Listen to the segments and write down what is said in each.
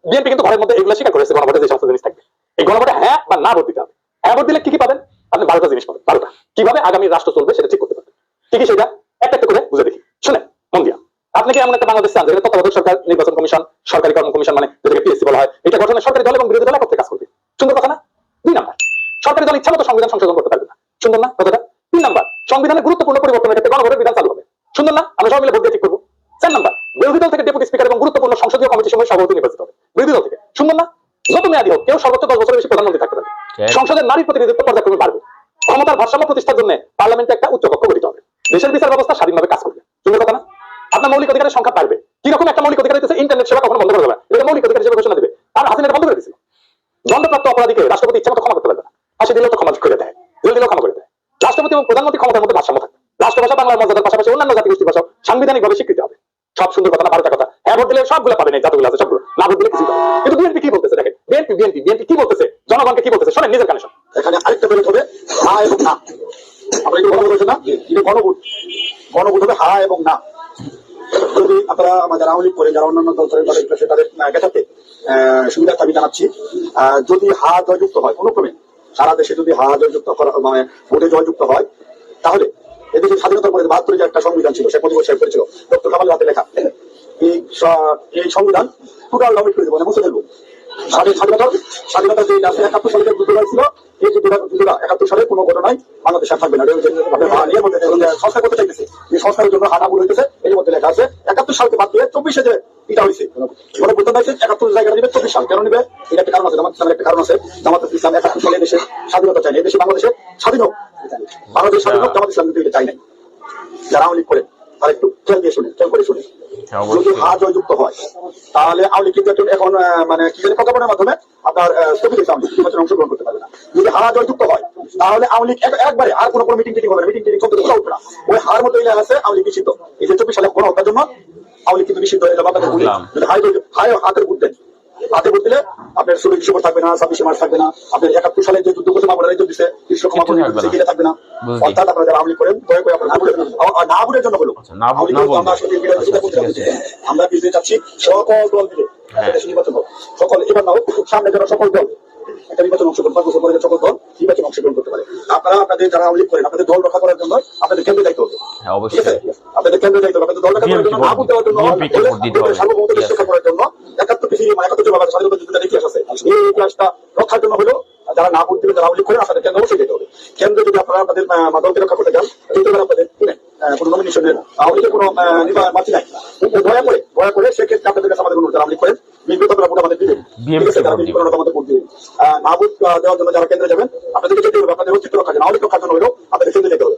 BNP কিন্তু ঘরের মধ্যে এগুলো স্বীকার করেছে গণভোটে যে সমস্ত জিনিস থাকবে। এই গণভোটে হ্যাঁ বা না ভোট দিতে হবে। হ্যাঁ ভোট দিলে কি কি পাবেন? আপনি 12টা জিনিস পাবেন। 12টা কিভাবে আগামী রাষ্ট্র চলবে সেটা ঠিক করতে পারবেন। কি কি সেটা একটা একটা করে বুঝে দেখি। শুনেন মন দিয়া। আপনি কি এমন একটা বাংলাদেশ চান যেখানে তত্ত্বাবধায়ক সরকার, নির্বাচন কমিশন, সরকারি কর্ম কমিশন মানে যেটাকে পিএসসি বলা হয়, এটা গঠনে সরকারি দল এবং বিরোধী দল একত্রে কাজ করবে। সুন্দর কথা না? 2 নাম্বার, সরকারি দল ইচ্ছামতো সংবিধান সংশোধন করতে পারবে না। সুন্দর না কথাটা? 3 নাম্বার, সংবিধানের গুরুত্বপূর্ণ পরিবর্তনের ক্ষেত্রে গণভোটের বিধান চালু হবে। সুন্দর না? আমরা সবাই মিলে ভোট দিয়ে ঠিক করবো। 4 নাম্বার, বিরোধী দল থেকে ডেপুটি স্পিকার এবং গুরুত্বপূর্ণ সংসদীয় কমিটির সময় সভাপতি নির্বাচিত হবে বিরোধী দল থেকে। সুন্দর না? যত মেয়াদী হোক কেউ সর্বোচ্চ 10 বছরের বেশি প্রধানমন্ত্রী থাকতে পারবে। সংসদের নারী প্রতিনিধিত্ব পর্যায়ক্রমে বাড়বে। ক্ষমতার ভারসাম্য প্রতিষ্ঠার জন্য পার্লামেন্টে একটা উচ্চ কক্ষ গঠিত হবে। দেশের বিচার ব্যবস্থা স্বাধীনভাবে কাজ করবে। সুন্দর কথা না? আপনার মৌলিক অধিকারের সংখ্যা বাড়বে। কিরকম একটা মৌলিক অধিকার হচ্ছে ইন্টারনেট সেবা কখনো বন্ধ করা যাবে না, এটা মৌলিক অধিকার হিসেবে ঘোষণা দেবে। আর হাসিনা বন্ধ করে দিয়েছিল। দণ্ডপ্রাপ্ত অপরাধীকে রাষ্ট্রপতি ইচ্ছামতো ক্ষমা করতে পারবে না। ফাঁসি দিলেও তো ক্ষমা করে দেয়, জেল দিলেও ক্ষমা করে দেয়। রাষ্ট্রপতি এবং প্রধানমন্ত্রী ক্ষমতার মধ্যে ভারসাম্য থাকবে। রাষ্ট্রভাষা বাংলার মর্যাদার পাশাপাশি অন্যান্য জাতিগোষ্ঠীর ভাষাও সাংবিধানিকভাবে স্বীকৃতি হবে। সব সুন্দর কথা না? 12টা কথা। হ্যাঁ ভোট দিলে সবগুলো পাবেন, এই যতগুলো আছে সবগুলো। না ভোট দিলে কিছু পাবেন। কিন্তু বিএনপি কি বলতেছে দেখেন, বিএনপি কি বলতেছে, জনগণকে কি বলতেছে শোনেন নিজের কানে শোনেন। এখানে আরেকটা বেরোতে হবে হা এবং না। আমরা এই গণভোট হচ্ছে না, এটা গণভোট। গণভোট হবে হা এবং না। যদি আপনারা যারা আওয়ামী লীগ করেন, যারা অন্যান্য দল করেন, তাদের গেটাতে সুবিধার দাবি জানাচ্ছি। যদি হা জয়যুক্ত হয় কোনো ক্রমে, সারা দেশে যদি হা জয়যুক্ত মানে ভোটে জয়যুক্ত হয়, তাহলে এদেশের স্বাধীনতার পরে 72 যে একটা সংবিধান ছিল, শেখ মুজিবুর সাহেব করেছিল, ডক্টর কামাল হাতে লেখা, এই সংবিধান টোটাল ডমিট করে দেবো, মুছে ফেলবো। স্বাধীনতা যে 71 সালে যুদ্ধ হয়েছিল, এই যুদ্ধটা 71 সালে কোনো ঘটনায় বাংলাদেশ আর থাকবে না। সংস্কার করতে চাইতেছে, এই সংস্কারের জন্য হানাবুল হইতেছে। এর মধ্যে লেখা আছে 71 সালকে বাদ দিয়ে 24-এ যে এটা হয়েছে, ওরা বলতে পারছে 71 জায়গাটা নিবে 24 সাল। কেন নিবে? এটা একটা কারণ আছে, জামাত ইসলামের একটা কারণ আছে। জামাত ইসলাম 71 সালে দেশে স্বাধীনতা চায় না, এই দেশে বাংলাদেশে স্বাধীন হোক, বাংলাদেশ স্বাধীন হোক, জামাত ইসলাম কিন্তু এটা চাই নাই। যারা আওয়ামী লীগ করেন তারা একটু খেয়াল দিয়ে শুনে, খেয়াল করে শুনে। যদি হা জয়যুক্ত হয় তাহলে আওয়ামী লীগ কিন্তু এখন মানে কি জানি প্রজ্ঞাপনের মাধ্যমে আপনার স্থগিত নির্বাচনে অংশগ্রহণ করতে পারবে না। যদি হা জয়যুক্ত হয় তাহলে আওয়ামী লীগ একবারে আর কোনো মিটিং টিটিং হবে না, মিটিং টিটিং চলতে উঠবে না। ওই হার মতো ইলে আছে আওয়ামী লীগ নিষিদ্ধ। এই যে 24 সালে কোনো হত্যার জন্য আওয়ামী লীগ কিন্তু নিষিদ্ধ হয়ে যাবে। আপনাদের বলি যদি হাতের ভোট দেন, হাতে ভোট দিলে আপনার 16 ডিসেম্বর থাকবে না, 26 মার্চ থাকবে না, আপনার 71 সালে যে যুদ্ধ করছে মামলার যুদ্ধ দিচ্ছে সেটা থাকবে না। অর্থাৎ আপনারা যারা আওয়ামী লীগ করেন দয়া করে আপনারা না ভোটের জন্য হলো আমরা বিজয় চাচ্ছি সকল দল মিলে নির্বাচন হোক। সকল এবার না হোক, সামনে যারা সকল দল একটা নির্বাচন অংশগ্রহণ 5 বছর পরে সকল দল নির্বাচন অংশগ্রহণ করতে পারে। আপনারা আপনাদের যারা আওয়ামী লীগ করেন আপনাদের দল রক্ষা করার জন্য আপনাদের কেন্দ্রে দায়িত্ব হবে। আপনাদের কেন্দ্রে দায়িত্ব হবে, আপনাদের দল রক্ষা করার জন্য, না ভোট দেওয়ার জন্য, সার্বভৌমত্ব রক্ষা করার জন্য 71 পৃথিবী 71 বাংলাদেশ স্বাধীনতা যুদ্ধের ইতিহাস আছে। এই ইতিহাসটা রক্ষার জন্য হলো যারা না ভোট দিবে, যারা আওয়ামী লীগ করেন আপনাদের কেন্দ্রে অবশ্যই যেতে হবে। কেন্দ্রে যদি আপনারা আপনাদের দলকে রক্ষা করতে চান, কিন্তু আপনাদের কোনো নমিনেশনের আওয়ামী লীগের কোনো মাতি নাই, দয়া করে সেক্ষেত্রে আপনাদের কাছে আমাদের অনুরোধ, যারা আওয়ামী লীগ করেন বিএনপি ভোট আমাদের দিবেন, আমাদের ভোট দিবেন। না ভোট দেওয়ার জন্য যারা কেন্দ্রে যাবেন আপনাদেরকে যেতে হবে, আপনাদের অস্তিত্ব রক্ষার জন্য, আওয়ামী লীগ রক্ষার জন্য হলেও আপনাদের কেন্দ্রে যেতে হবে।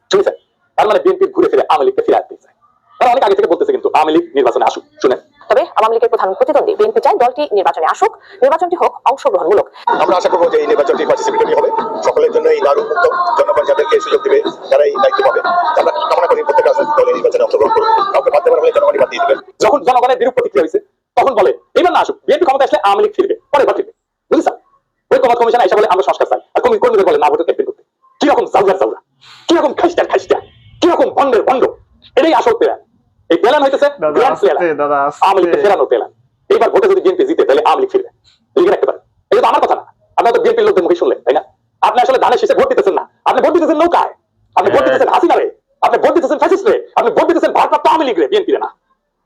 ঠিক আছে? তার মানে বিএনপি ঘুরে ফিরে আওয়ামী লীগকে ফিরে আসতে চায়। তারা অনেক আগে থেকে বলতেছে কিন্তু আওয়ামী লীগ নির্বাচনে আসুক। শুনেন, তবে আওয়ামী লীগের প্রধান প্রতিদ্বন্দ্বী বিএনপি চায় দলটি নির্বাচনে আসুক, নির্বাচনটি হোক অংশগ্রহণমূলক। আমরা আশা করবো যে এই নির্বাচনটি পার্টিসিপেটরি হবে, সকলের জন্য এই দারুণ মুক্ত, জনগণ যাদেরকে সুযোগ দেবে যারা এই দায়িত্ব পাবে। আমরা কামনা করি প্রত্যেক রাজনৈতিক দলের নির্বাচনে অংশগ্রহণ করুন, কাউকে বাদ দেওয়ার হলে জনগণই বাদ দিয়ে দেবেন। যখন জনগণের বিরূপ প্রতিক্রিয়া হয়েছে তখন বলে এবার না আসুক, বিএনপি ক্ষমতা আসলে আওয়ামী লীগ ফিরবে, পরে ফিরবে। বুঝেছেন? ওই কমাত কমিশন এসে বলে আমরা সংস্কার চাই, আর কর্মীদের বলে না ভোটে ক্যাম্পেইন করতে। কিরকম জাউরা, কিরকম খাইস্টা, কিরকম ভণ্ড। এটাই আসল প্ল্যান। এই প্ল্যান হইতেছে আওয়ামী লীগকে ফেরানোর প্ল্যান। এইবার ভোটে যদি বিএনপি জিতে তাহলে আওয়ামী লীগ ফিরবে, লিখে রাখতে পারেন। এটা তো আমার কথা না, আপনারা তো বিএনপির লোকদের মুখে শুনলেন, তাই না? আপনি আসলে ধানের শীষে ভোট দিতেছেন না, আপনি ভোট দিতেছেন নৌকায়, আপনি ভোট দিতেছেন হাসিনারে, আপনি ভোট দিতেছেন ফ্যাসিস্টে, আপনি ভোট দিতেছেন ভারপ্রাপ্ত আওয়ামী লীগের, বিএনপির না।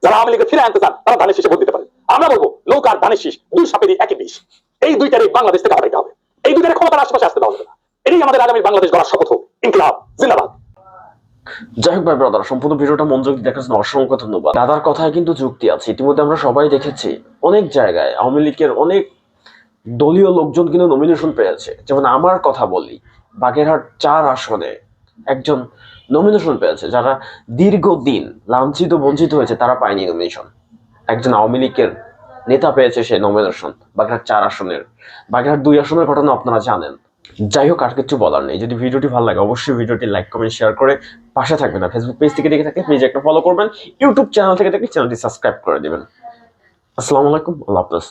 যারা আওয়ামী লীগের ফিরে আনতে চান তারা ধানের শীষে ভোট দিতে পারেন। আমরা বলবো নৌকার ধানের শীষ 2 সাপেরই একই বিষ। এই দুইটারই বাংলাদেশ থেকে হটাইতে হবে, এই দুইটারে ক্ষমতার আশেপাশে আসতে দেওয়া হবে না। এটাই আমাদের আগামী বাংলাদেশ গড়ার শপথ হোক। ইনকিলাব জিন্দাবাদ। যাই হোক ভাই ব্রাদার, সম্পূর্ণ ভিডিওটা মনোযোগ দেখার জন্য অসংখ্য ধন্যবাদ। দাদার কথায় কিন্তু যুক্তি আছে। ইতিমধ্যে আমরা সবাই দেখেছি অনেক জায়গায় আওয়ামী লীগের অনেক দলীয় লোকজন কিন্তু নমিনেশন পেয়েছে। যেমন আমার কথা বলি, বাগেরহাট 4 আসনে একজন নমিনেশন পেয়েছে, যারা দীর্ঘদিন লাঞ্ছিত বঞ্চিত হয়েছে তারা পায়নি নমিনেশন। একজন আওয়ামী লীগের নেতা পেয়েছে সে নমিনেশন বাগেরহাট 4 আসনের। বাগেরহাট 2 আসনের ঘটনা আপনারা জানেন। যাই হোক, আর কিছু বলার নেই। যদি ভিডিওটি ভালো লাগে অবশ্যই ভিডিওটি লাইক কমেন্ট শেয়ার করে পাশে থাকবেন। আর ফেসবুক পেজ থেকে দেখে থাকলে প্লিজ একটা ফলো করবেন, ইউটিউব চ্যানেল থেকে দেখলে চ্যানেলটি সাবস্ক্রাইব করে দিবেন। আসসালামু আলাইকুম, আল্লাহ হাফেজ।